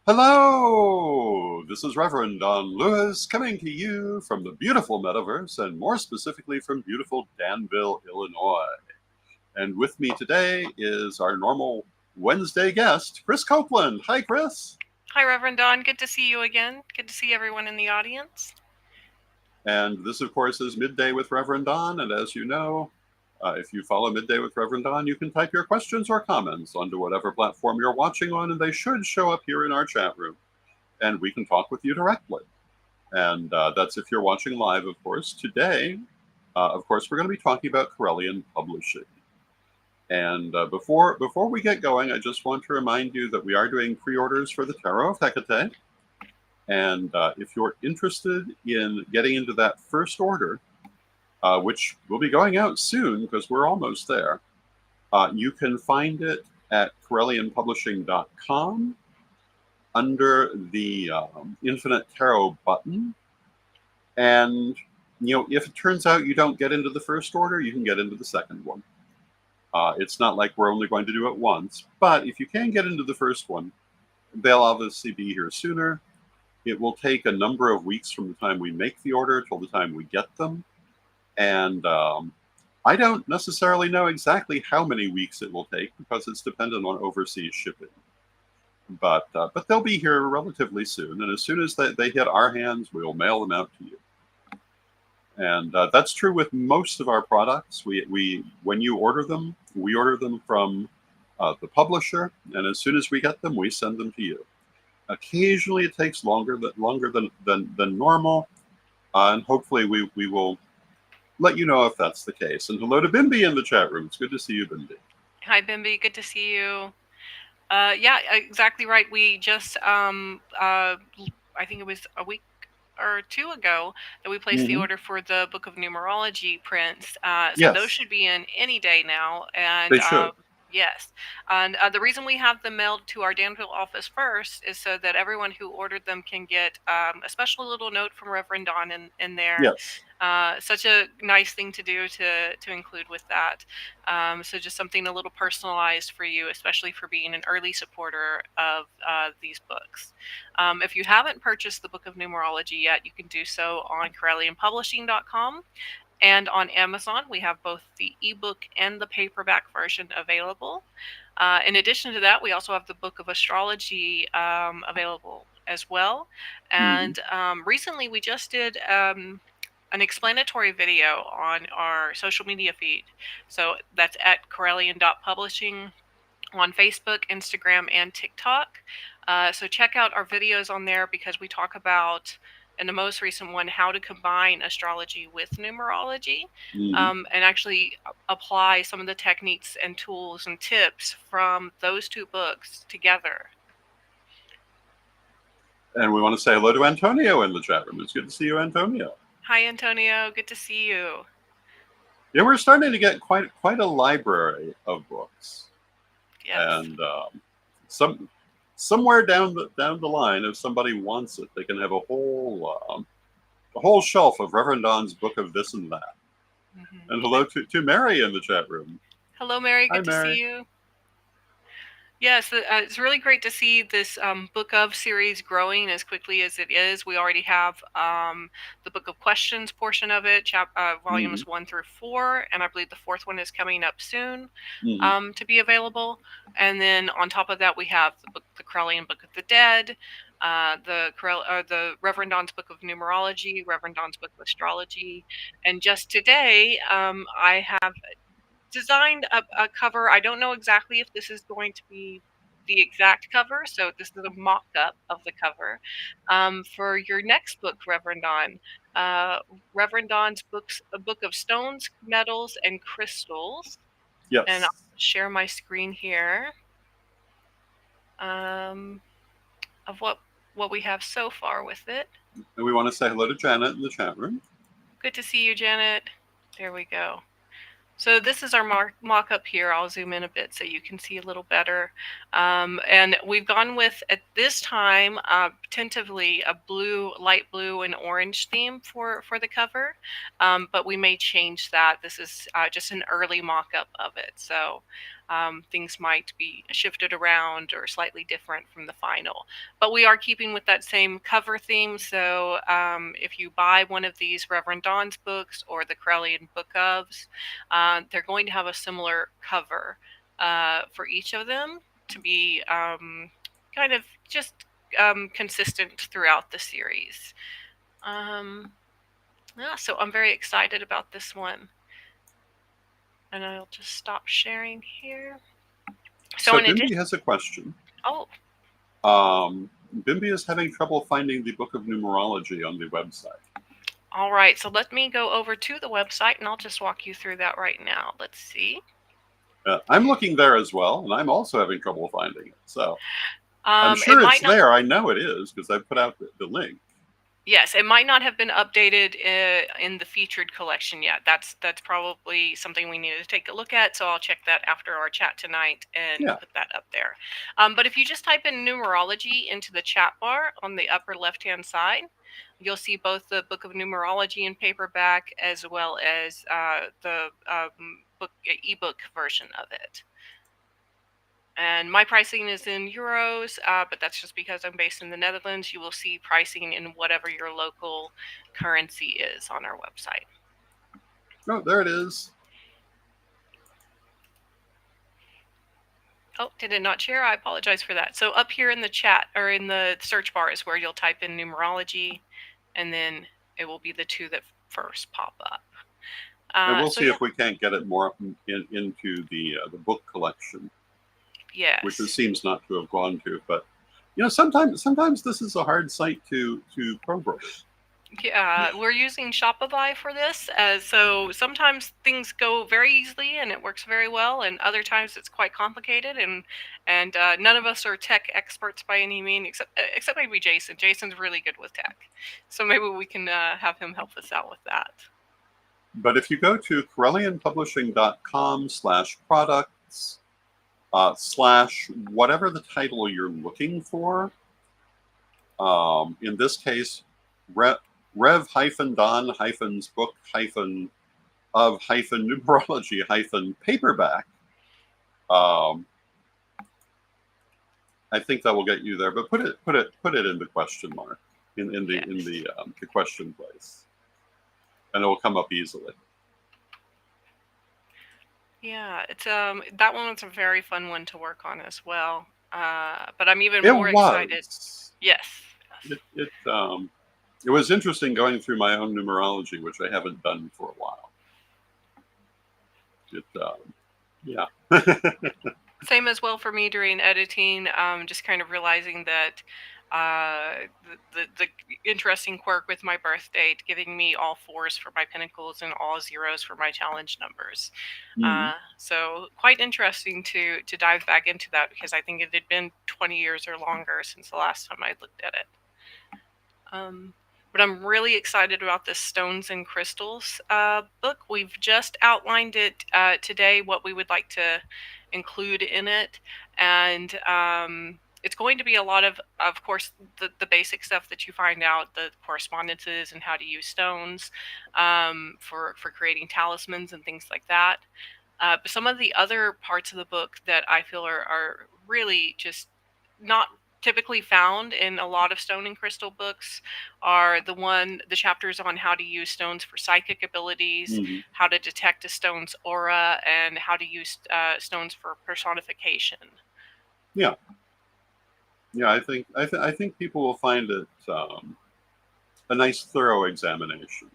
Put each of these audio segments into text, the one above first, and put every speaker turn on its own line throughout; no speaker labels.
Hello! This is Reverend Don Lewis coming to you from the beautiful metaverse and more specifically from beautiful Danville, Illinois. And with me today is our normal Wednesday guest, Krys Copeland. Hi, Krys.
Hi, Reverend Don. Good to see you again. Good to see everyone in the audience.
And this, of course, is Midday with Reverend Don. And as you know, if you follow Midday with Reverend Don, you can type your questions or comments onto whatever platform you're watching on, and they should show up here in our chat room. And we can talk with you directly. And that's if you're watching live, of course. Today, of course, we're going to be talking about Corellian publishing. And before we get going, I just want to remind you that we are doing pre-orders for the Tarot of Hecate. And if you're interested in getting into that first order, which will be going out soon because we're almost there, you can find it at CorellianPublishing.com under the Infinite Tarot button. And, if it turns out you don't get into the first order, you can get into the second one. It's not like we're only going to do it once, but if you can get into the first one, they'll obviously be here sooner. It will take a number of weeks from the time we make the order till the time we get them. And I don't necessarily know exactly how many weeks it will take because it's dependent on overseas shipping. But they'll be here relatively soon. And as soon as they hit our hands, we'll mail them out to you. And that's true with most of our products. We when you order them, we order them from the publisher, and as soon as we get them, we send them to you. Occasionally, it takes longer than normal, and hopefully, we will let you know if that's the case. And hello to Bimby in the chat room. It's good to see you, Bimby.
Hi, Bimby. Good to see you. Yeah, exactly right. We just, I think it was a week or two ago that we placed the order for the Book of Numerology prints. So those should be in any day now. And
they should.
Yes. And the reason we have them mailed to our Danville office first is so that everyone who ordered them can get a special little note from Reverend Don in there.
Yes.
Such a nice thing to do to include with that. So just something a little personalized for you, especially for being an early supporter of these books. If you haven't purchased the Book of Numerology yet, you can do so on CorellianPublishing.com. And on Amazon, we have both the ebook and the paperback version available. In addition to that, we also have the Book of Astrology available as well. And recently, we just did an explanatory video on our social media feed. So that's at Corellian.publishing on Facebook, Instagram, and TikTok. So check out our videos on there because we talk about, in the most recent one, how to combine astrology with numerology and actually apply some of the techniques and tools and tips from those two books together.
And we want to say hello to Antonio in the chat room. It's good to see you, Antonio.
Hi, Antonio. Good to see you.
Yeah, we're starting to get quite a library of books.
Yes.
And somewhere down the line, if somebody wants it, they can have a whole shelf of Reverend Don's book of this and that. And hello to Mary in the chat room.
Hello, Mary. Good
Hi, Mary.
to see you. Yes, it's really great to see this Book of series growing as quickly as it is. We already have the Book of Questions portion of it, volumes 1 through 4, and I believe the fourth one is coming up soon to be available. And then on top of that, we have the Corellian Book of the Dead, the Reverend Don's Book of Numerology, Reverend Don's Book of Astrology, and just today I have designed a cover. I don't know exactly if this is going to be the exact cover, so this is a mock-up of the cover for your next book, Reverend Don. Reverend Don's a book of stones, metals, and crystals.
Yes.
And I'll share my screen here of what we have so far with it.
And we want to say hello to Janet in the chat room.
Good to see you, Janet. There we go. So this is our mock-up here. I'll zoom in a bit so you can see a little better. And we've gone with, at this time, tentatively a light blue and orange theme for the cover. But we may change that. This is just an early mock-up of it. So things might be shifted around or slightly different from the final. But we are keeping with that same cover theme. So if you buy one of these Reverend Don's books or the Corellian Book ofs, they're going to have a similar cover for each of them to be kind of just consistent throughout the series. Yeah, so I'm very excited about this one. And I'll just stop sharing here.
So
in
Bimby
addition,
has a question.
oh,
Bimby is having trouble finding the Book of Numerology on the website.
all right. So let me go over to the website and I'll just walk you through that right now. Let's see.
I'm looking there as well, and I'm also having trouble finding it. So I'm
It
sure
might
it's
not.
there. I know it is because I put out the link.
Yes, it might not have been updated in the featured collection yet. That's probably something we needed to take a look at. So I'll check that after our chat tonight and
Yeah.
put that up there. But if you just type in numerology into the chat bar on the upper left-hand side, you'll see both the Book of Numerology in paperback as well as the book ebook version of it. And my pricing is in euros, but that's just because I'm based in the Netherlands. You will see pricing in whatever your local currency is on our website.
Oh, there it is.
Oh, did it not share? I apologize for that. So up here in the chat or in the search bar is where you'll type in numerology, and then it will be the two that first pop up.
And we'll see if we can't get it more into the book collection.
Yes.
Which it seems not to have gone to. But sometimes this is a hard site to program.
Yeah, we're using Shopify for this, so sometimes things go very easily and it works very well, and other times it's quite complicated, and none of us are tech experts by any means, except maybe Jason. Jason's really good with tech, so maybe we can have him help us out with that.
But if you go to corellianpublishing.com/products / whatever the title you're looking for, in this case, Rev-Don-book- of numerology paperback. I think that will get you there, but put it in the question mark in the question place, and it will come up easily.
Yeah, it's that one was a very fun one to work on as well. But I'm even more excited. Yes.
It was interesting going through my own numerology, which I haven't done for a while. Yeah.
Same as well for me during editing, just kind of realizing that the interesting quirk with my birth date giving me all 4s for my pinnacles and all 0s for my challenge numbers. So quite interesting to dive back into that, because I think it had been 20 years or longer since the last time I looked at it. But I'm really excited about this Stones and Crystals book. We've just outlined it today, what we would like to include in it, and it's going to be a lot of course, the basic stuff that you find out, the correspondences and how to use stones for creating talismans and things like that. But some of the other parts of the book that I feel are really just not typically found in a lot of stone and crystal books are the chapters on how to use stones for psychic abilities, how to detect a stone's aura, and how to use stones for personification.
Yeah, I think people will find it a nice, thorough examination.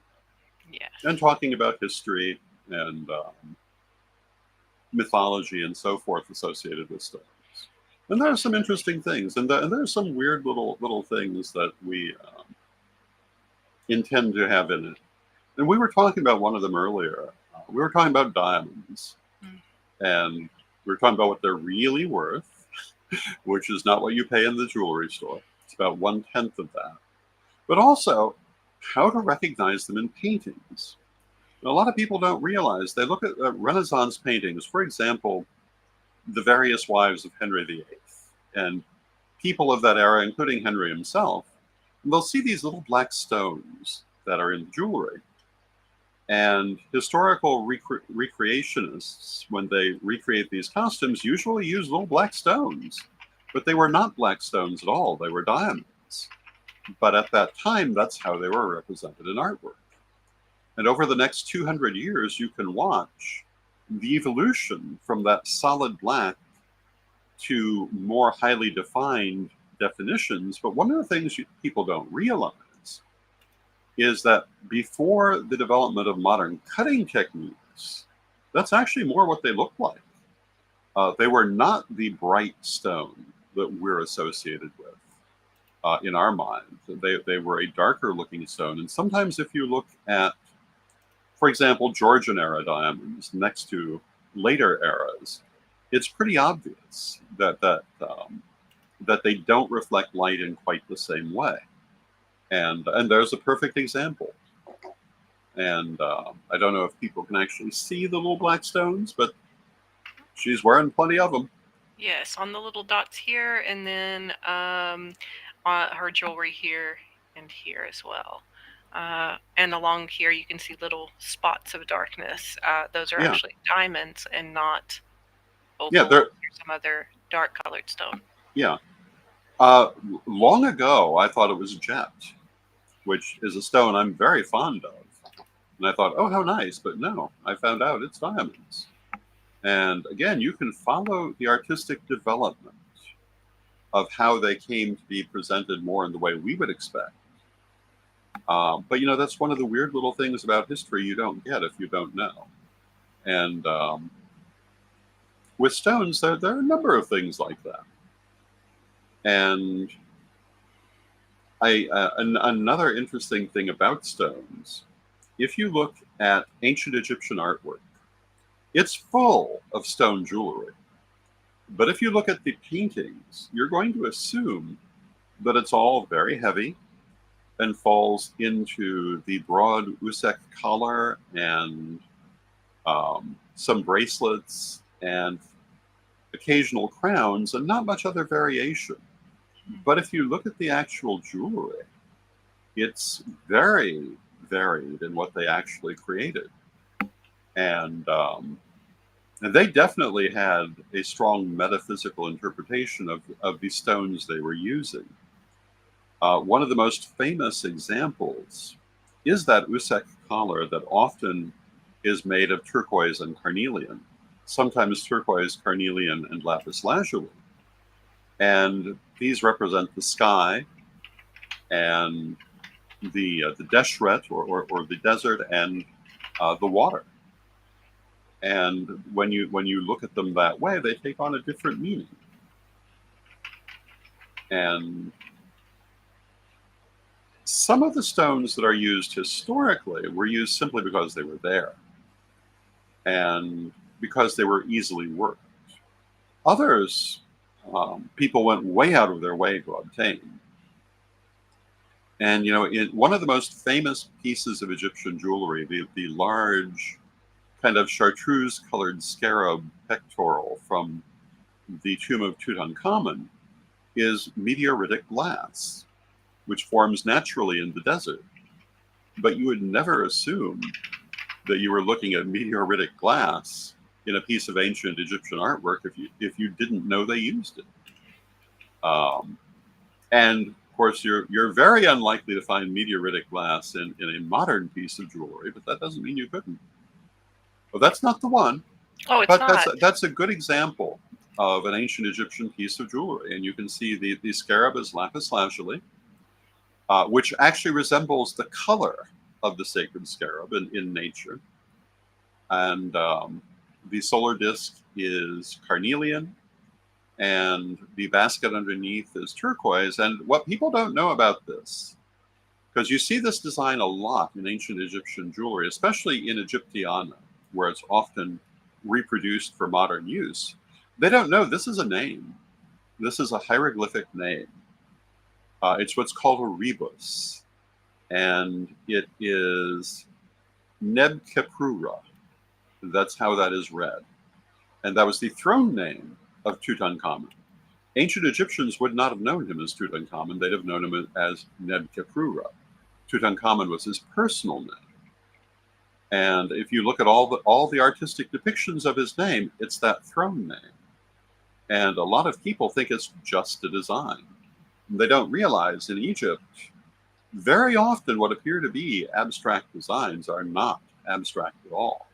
Yes.
And talking about history and mythology and so forth associated with stones. And there are some interesting things, and there's some weird little things that we intend to have in it. And we were talking about one of them earlier. We were talking about diamonds, and we were talking about what they're really worth, which is not what you pay in the jewelry store. It's about 1/10 of that. But also, how to recognize them in paintings. And a lot of people don't realize. They look at Renaissance paintings, for example, the various wives of Henry VIII, and people of that era, including Henry himself, and they'll see these little black stones that are in jewelry. And historical recreationists, when they recreate these costumes, usually use little black stones. But they were not black stones at all, they were diamonds. But at that time, that's how they were represented in artwork. And over the next 200 years, you can watch the evolution from that solid black to more highly defined definitions. But one of the things people don't realize is that before the development of modern cutting techniques, that's actually more what they look like. They were not the bright stone that we're associated with in our minds. They were a darker looking stone. And sometimes if you look at, for example, Georgian era diamonds next to later eras, it's pretty obvious that they don't reflect light in quite the same way. And there's a perfect example. And I don't know if people can actually see the little black stones, but she's wearing plenty of them.
Yes, on the little dots here, and then her jewelry here and here as well. And along here, you can see little spots of darkness. Those are actually diamonds and not opal or some other dark colored stone.
Yeah. Long ago, I thought it was jet, which is a stone I'm very fond of. And I thought, oh, how nice. But no, I found out it's diamonds. And again, you can follow the artistic development of how they came to be presented more in the way we would expect. But, you know, that's one of the weird little things about history you don't get if you don't know. And with stones, there are a number of things like that. And another interesting thing about stones, if you look at ancient Egyptian artwork, it's full of stone jewelry. But if you look at the paintings, you're going to assume that it's all very heavy and falls into the broad usek collar and some bracelets and occasional crowns and not much other variation. But if you look at the actual jewelry, it's very varied in what they actually created. And they definitely had a strong metaphysical interpretation of the stones they were using. One of the most famous examples is that usek collar that often is made of turquoise and carnelian, sometimes turquoise, carnelian, and lapis lazuli. And these represent the sky and the deshret, or the desert, and the water. And when you look at them that way, they take on a different meaning. And some of the stones that are used historically were used simply because they were there and because they were easily worked. Others, people went way out of their way to obtain. And, you know, one of the most famous pieces of Egyptian jewelry, the large kind of chartreuse-colored scarab pectoral from the tomb of Tutankhamun, is meteoritic glass, which forms naturally in the desert. But you would never assume that you were looking at meteoritic glass in a piece of ancient Egyptian artwork if you didn't know they used it. And of course, you're very unlikely to find meteoritic glass in a modern piece of jewelry, but that doesn't mean you couldn't. Well, that's not the one.
Oh, it's
but
not.
That's a good example of an ancient Egyptian piece of jewelry. And you can see the scarab is lapis lazuli, which actually resembles the color of the sacred scarab in nature. And the solar disk is carnelian, and the basket underneath is turquoise. And what people don't know about this, because you see this design a lot in ancient Egyptian jewelry, especially in Egyptiana, where it's often reproduced for modern use, they don't know this is a name. This is a hieroglyphic name. It's what's called a rebus, and it is Neb-Keprura. That's how that is read. And that was the throne name of Tutankhamun. Ancient Egyptians would not have known him as Tutankhamun. They'd have known him as Neb-Keprura. Tutankhamun was his personal name. And if you look at all the artistic depictions of his name, it's that throne name. And a lot of people think it's just a design. They don't realize in Egypt, very often what appear to be abstract designs are not abstract at all.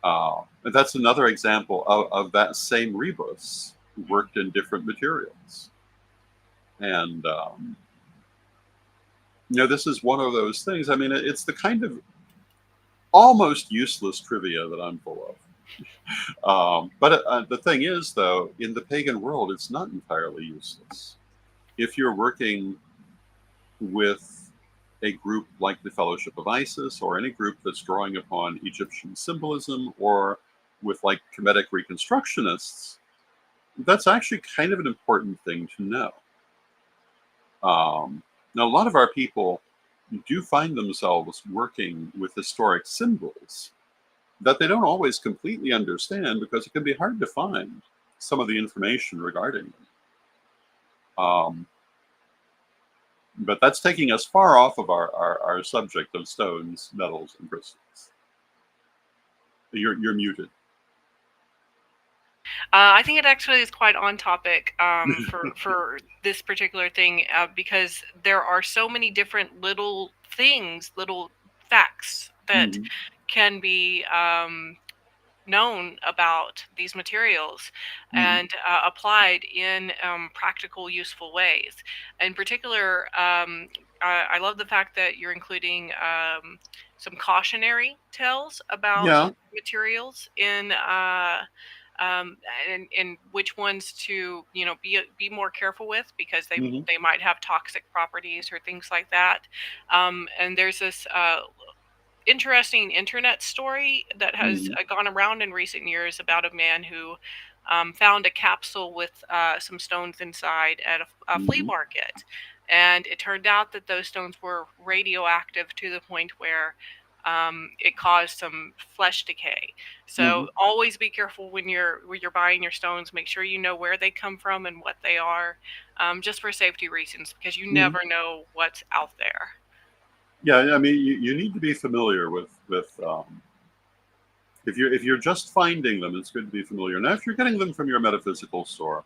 And that's another example of that same rebus worked in different materials. And, this is one of those things. I mean, it's the kind of almost useless trivia that I'm full of. But the thing is, though, in the pagan world, it's not entirely useless. If you're working with a group like the Fellowship of Isis, or any group that's drawing upon Egyptian symbolism, or with like Kemetic reconstructionists, that's actually kind of an important thing to know. Now, a lot of our people do find themselves working with historic symbols that they don't always completely understand, because it can be hard to find some of the information regarding them. But that's taking us far off of our subject of stones, metals, and crystals. You're muted.
I think it actually is quite on topic for this particular thing, because there are so many different little things, little facts that
Mhm.
can be known about these materials
Mhm.
and applied in practical, useful ways. In particular, I love the fact that you're including some cautionary tales about
Yeah.
materials in. Um, and which ones to be more careful with, because they
Mhm.
they might have toxic properties or things like that. And there's this interesting internet story that has
Mhm.
gone around in recent years about a man who found a capsule with some stones inside at a flea
Mhm.
market. And it turned out that those stones were radioactive to the point where it caused some flesh decay. So
Mhm.
always be careful when you're buying your stones. Make sure you know where they come from and what they are, just for safety reasons, because you
Mhm.
never know what's out there.
Yeah, I mean, you need to be familiar with if you're just finding them, it's good to be familiar. Now, if you're getting them from your metaphysical store,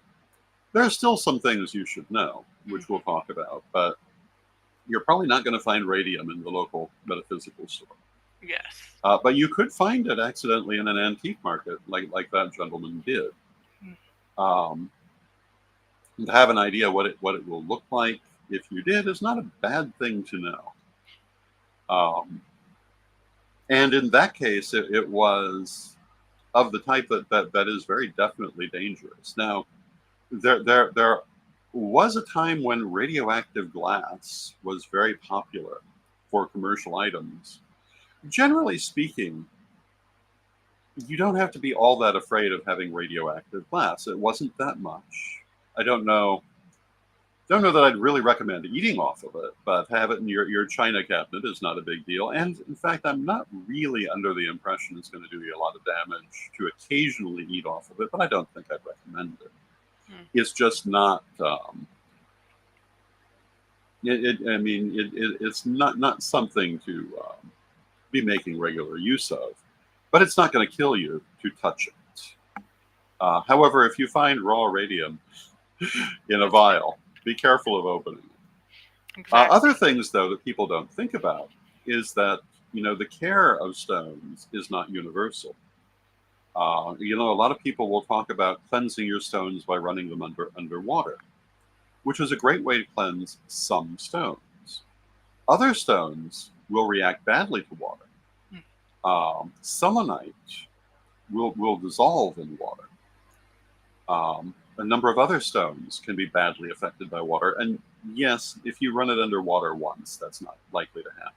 there are still some things you should know, which we'll
Mhm.
talk about. But you're probably not going to find radium in the local metaphysical store.
Yes.
But you could find it accidentally in an antique market, like that gentleman did.
Mm.
Um, and to have an idea what it will look like if you did is not a bad thing to know. Um, and in that case, it was of the type that is very definitely dangerous. Now, there was a time when radioactive glass was very popular for commercial items. Generally speaking, you don't have to be all that afraid of having radioactive glass. It wasn't that much. I don't know that I'd really recommend eating off of it, but have it in your china cabinet is not a big deal. And in fact, I'm not really under the impression it's going to do you a lot of damage to occasionally eat off of it, but I don't think I'd recommend it.
Mm.
It's just not. I mean, it's not something to be making regular use of, but it's not going to kill you to touch it. However, if you find raw radium in a
That's good.
vial, be careful of opening it.
Exactly.
Other things, though, that people don't think about is that the care of stones is not universal. A lot of people will talk about cleansing your stones by running them underwater, which is a great way to cleanse some stones. Other stones will react badly to water.
Mm.
Selenite will dissolve in water. A number of other stones can be badly affected by water. And yes, if you run it underwater once, that's not likely to happen.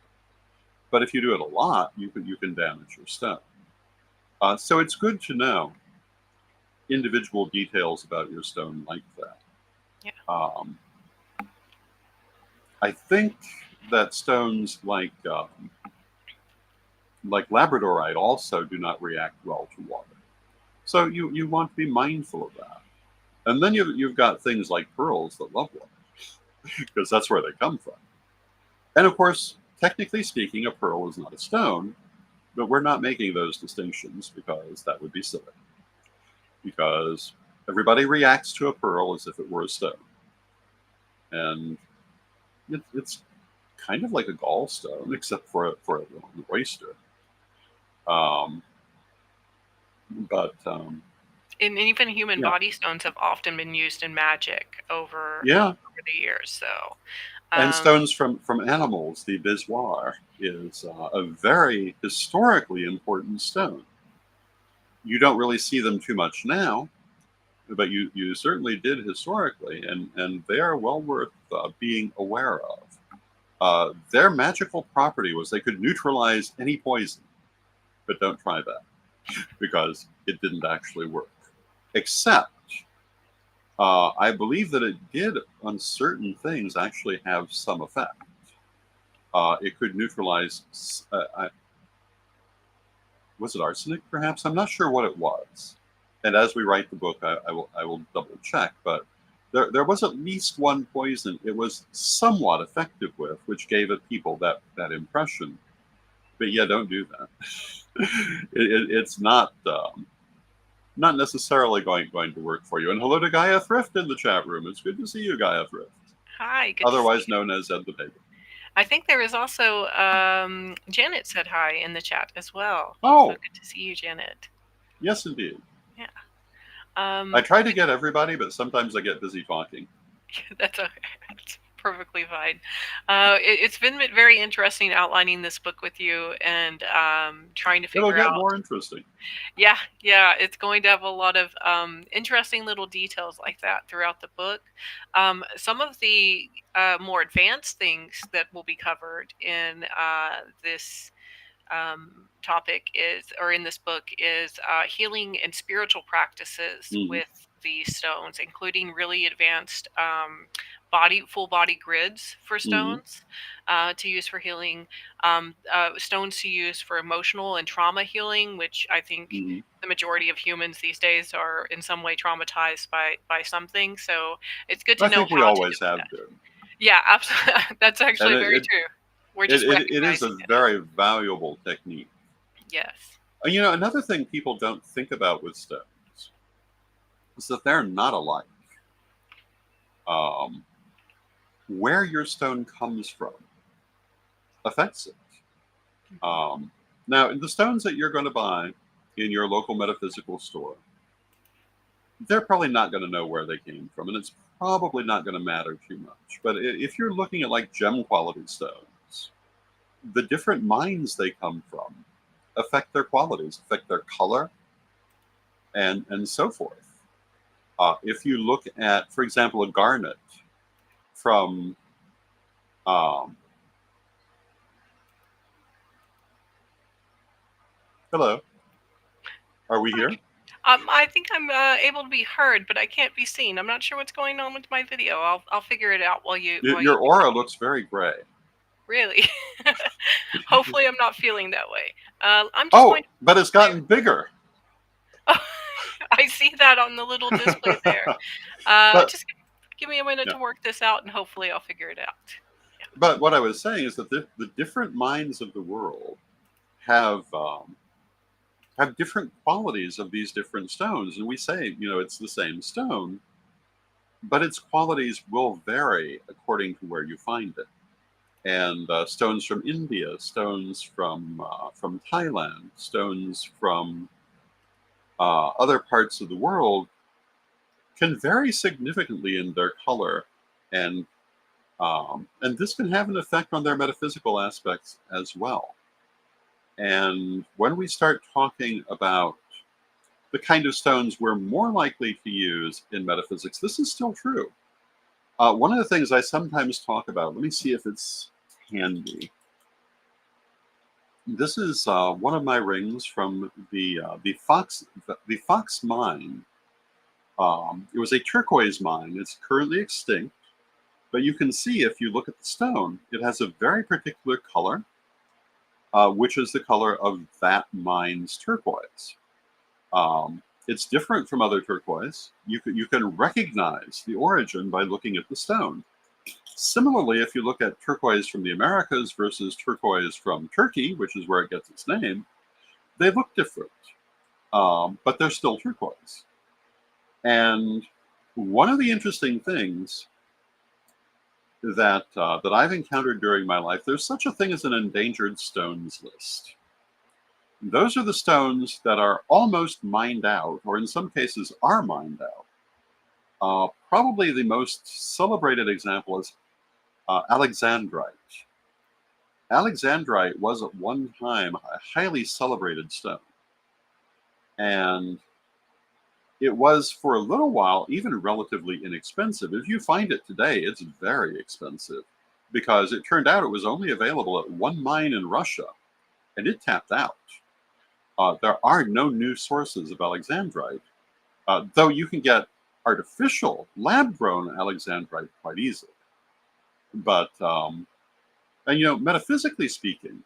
But if you do it a lot, you can damage your stone. So it's good to know individual details about your stone like that.
Yeah.
Um, I think that stones like labradorite also do not react well to water. So you want to be mindful of that. And then you've got things like pearls that love water because that's where they come from. And of course, technically speaking, a pearl is not a stone, but we're not making those distinctions because that would be silly. Because everybody reacts to a pearl as if it were a stone. And it's kind of like a gallstone, except for an oyster. Um, but
And even human
yeah,
body stones have often been used in magic over
yeah.
the years. So,
And
um,
stones from animals, the bezoar, is a very historically important stone. You don't really see them too much now, but you certainly did historically, and they are well worth being aware of. Their magical property was they could neutralize any poison, but don't try that because it didn't actually work. Except, I believe that it did on certain things actually have some effect. It could neutralize. Was it arsenic? Perhaps I'm not sure what it was. And as we write the book, I will double check. But there was at least one poison it was somewhat effective with, which gave it people that impression. But yeah, don't do that. It's not necessarily going to work for you. And hello to Gaia Thrift in the chat room. It's good to see you, Gaia Thrift,
hi, good to see
otherwise
you.
known as Ed the Baby.
I think there is also Janet said hi in the chat as well.
Oh,
So good to see you, Janet.
yes, indeed.
Yeah.
I try to get everybody, but sometimes I get busy talking.
That's okay. It's perfectly fine. It's been very interesting outlining this book with you and trying to
It'll
figure
get
out.
more interesting.
Yeah, it's going to have a lot of interesting little details like that throughout the book. Some of the more advanced things that will be covered in this topic is, or in this book, is healing and spiritual practices
Mm-hmm.
with these stones, including really advanced full body grids for
Mm-hmm.
stones to use for healing, stones to use for emotional and trauma healing, which I think
Mm-hmm.
the majority of humans these days are in some way traumatized by something. So it's good to
I
know
think we
how to deal
always
with
have
that.
been,
Yeah, absolutely. That's
and
actually very true. We're just
it is a
recognizing it.
very valuable technique.
Yes.
You know, another thing people don't think about with stones is that they're not alike. Um, where your stone comes from affects it. Um, now, the stones that you're going to buy in your local metaphysical store, they're probably not going to know where they came from, and it's probably not going to matter too much. But if you're looking at like gem quality stones, the different mines they come from affect their qualities, affect their color, and so forth. If you look at, for example, a garnet from hello, are we here?
I think I'm able to be heard, but I can't be seen. I'm not sure what's going on with my video. I'll figure it out while you
Your
do
aura
talk.
looks very gray.
Really? Hopefully, I'm not feeling that way. I'm just going
Oh,
to
but it's
play.
gotten bigger.
I see that on the little display there.
but
Just give me a minute
yeah,
to work this out, and hopefully, I'll figure it out.
but what I was saying is that the different mines of the world have have different qualities of these different stones, and we say, you know, it's the same stone, but its qualities will vary according to where you find it. And stones from India, stones from Thailand, stones from other parts of the world can vary significantly in their color, and this can have an effect on their metaphysical aspects as well. And when we start talking about the kind of stones we're more likely to use in metaphysics, this is still true. One of the things I sometimes talk about, let me see if it's handy. This is one of my rings from the Fox mine. It was a turquoise mine. It's currently extinct, but you can see if you look at the stone, it has a very particular color, which is the color of that mine's turquoise. It's different from other turquoise. You can recognize the origin by looking at the stone. Similarly, if you look at turquoise from the Americas versus turquoise from Turkey, which is where it gets its name, they look different, but they're still turquoise. And one of the interesting things that I've encountered during my life, there's such a thing as an endangered stones list. Those are the stones that are almost mined out, or in some cases are mined out. Probably the most celebrated example is alexandrite. Alexandrite was at one time a highly celebrated stone. And it was for a little while even relatively inexpensive. If you find it today, it's very expensive because it turned out it was only available at one mine in Russia and it tapped out. There are no new sources of alexandrite, though you can get artificial lab-grown alexandrite quite easily. But, and metaphysically speaking,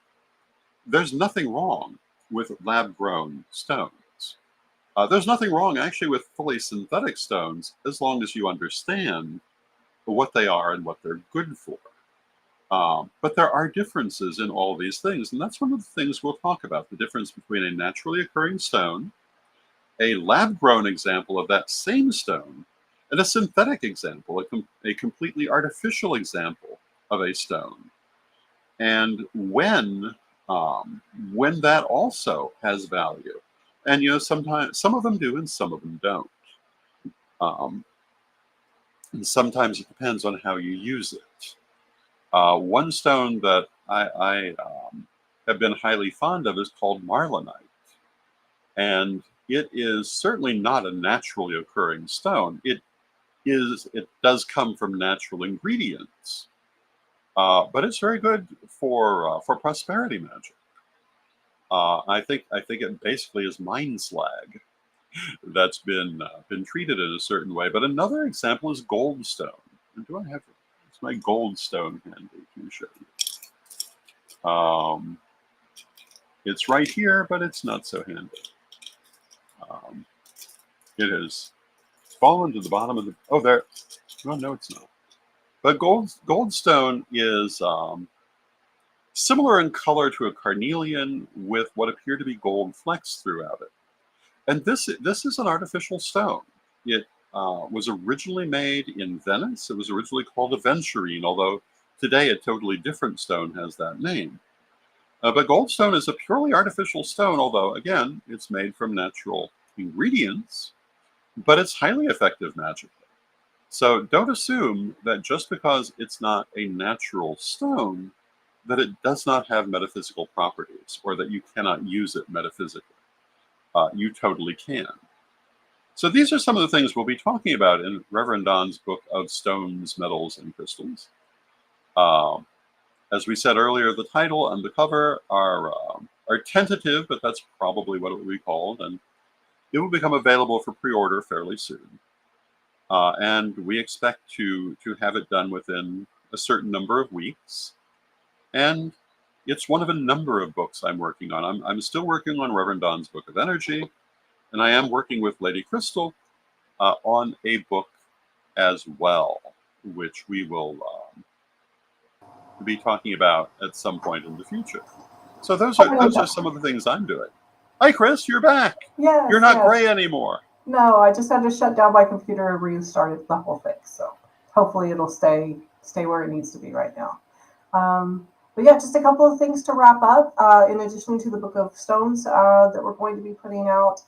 there's nothing wrong with lab-grown stones. There's nothing wrong actually with fully synthetic stones as long as you understand what they are and what they're good for. But there are differences in all these things, and that's one of the things we'll talk about, the difference between a naturally occurring stone, a lab-grown example of that same stone, and a synthetic example, a completely artificial example of a stone. And when that also has value. And sometimes some of them do and some of them don't. And sometimes it depends on how you use it. One stone that I have been highly fond of is called marlinite. And it is certainly not a naturally occurring stone. It does come from natural ingredients. But it's very good for prosperity magic. I think it basically is mind slag that's been treated in a certain way. But another example is goldstone. And do I have it's my goldstone handy to show you? It's right here, but it's not so handy. It has fallen to the bottom of the. Oh, there. Oh, no, it's not. But goldstone is similar in color to a carnelian with what appear to be gold flecks throughout it. And this is an artificial stone. It was originally made in Venice. It was originally called aventurine, although today a totally different stone has that name. But goldstone is a purely artificial stone, although, again, it's made from natural ingredients, but it's highly effective magically. So don't assume that just because it's not a natural stone, that it does not have metaphysical properties or that you cannot use it metaphysically. You totally can. So these are some of the things we'll be talking about in Rev Don's book of Stones, Metals, and Crystals. As we said earlier, the title and the cover are tentative, but that's probably what it will be called, and it will become available for pre-order fairly soon. And we expect to have it done within a certain number of weeks. And it's one of a number of books I'm working on. I'm still working on Rev Don's Book of Energy, and I am working with Lady Crystal on a book as well, which we will be talking about at some point in the future. So those are some of the things I'm doing. Hi, Krys, you're back.
Yes,
you're not gray anymore.
No, I just had to shut down my computer and restart it, the whole thing. So hopefully it'll stay where it needs to be right now. But yeah, just a couple of things to wrap up. In addition to the Book of Stones that we're going to be putting out,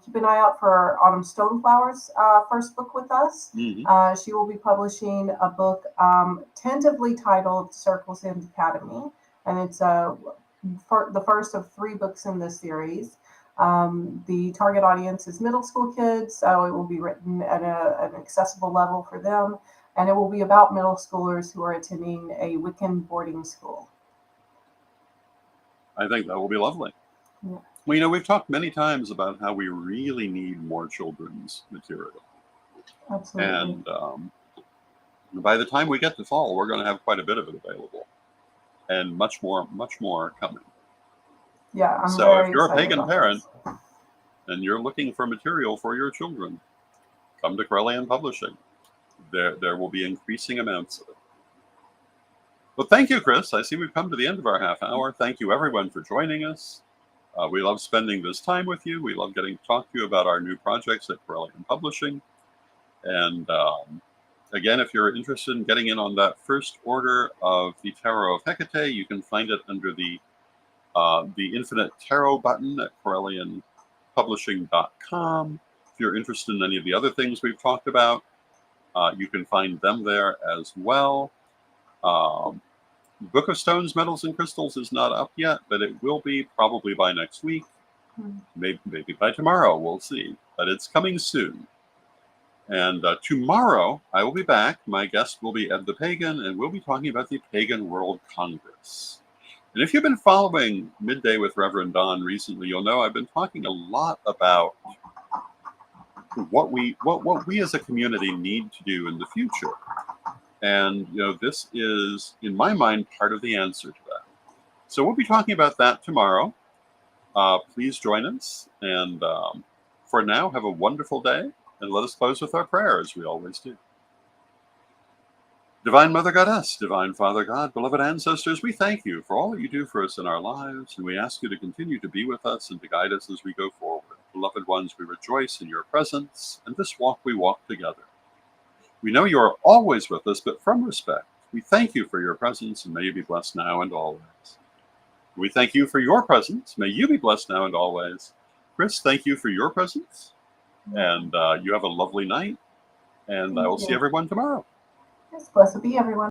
keep an eye out for Autumn Stoneflower's first book with us.
Mm-hmm.
She will be publishing a book tentatively titled Circles and Academy, and it's the first of 3 books in this series. The target audience is middle school kids, so it will be written at an accessible level for them, and it will be about middle schoolers who are attending a Wiccan boarding school.
I think that will be lovely.
Yeah.
Well, we've talked many times about how we really need more children's material.
Absolutely.
And by the time we get to fall, we're going to have quite a bit of it available, and much more coming.
Yeah,
so if you're a pagan parent and you're looking for material for your children, come to Krellian Publishing. There will be increasing amounts of it. Well, thank you, Krys. I see we've come to the end of our half hour. Thank you, everyone, for joining us. We love spending this time with you. We love getting to talk to you about our new projects at Corellian Publishing. And again, if you're interested in getting in on that first order of the Tarot of Hecate, you can find it under the Infinite Tarot button at CorellianPublishing.com. If you're interested in any of the other things we've talked about, you can find them there as well. Book of Stones, Metals, and Crystals is not up yet, but it will be probably by next week. Maybe by tomorrow, we'll see. But it's coming soon. And tomorrow, I will be back. My guest will be Ed the Pagan, and we'll be talking about the Pagan World Congress. And if you've been following Midday with Rev Don recently, you'll know I've been talking a lot about what we as a community need to do in the future. And this is, in my mind, part of the answer to that. So we'll be talking about that tomorrow. Please join us. And for now, have a wonderful day. And let us close with our prayer, as we always do. Divine Mother Goddess, Divine Father God, beloved ancestors, we thank you for all that you do for us in our lives, and we ask you to continue to be with us and to guide us as we go forward. Beloved ones, we rejoice in your presence, and this walk we walk together. We know you are always with us, but from respect, we thank you for your presence, and may you be blessed now and always. We thank you for your presence. May you be blessed now and always. Krys, thank you for your presence, and you have a lovely night, and I will see everyone tomorrow.
Yes, blessed be everyone.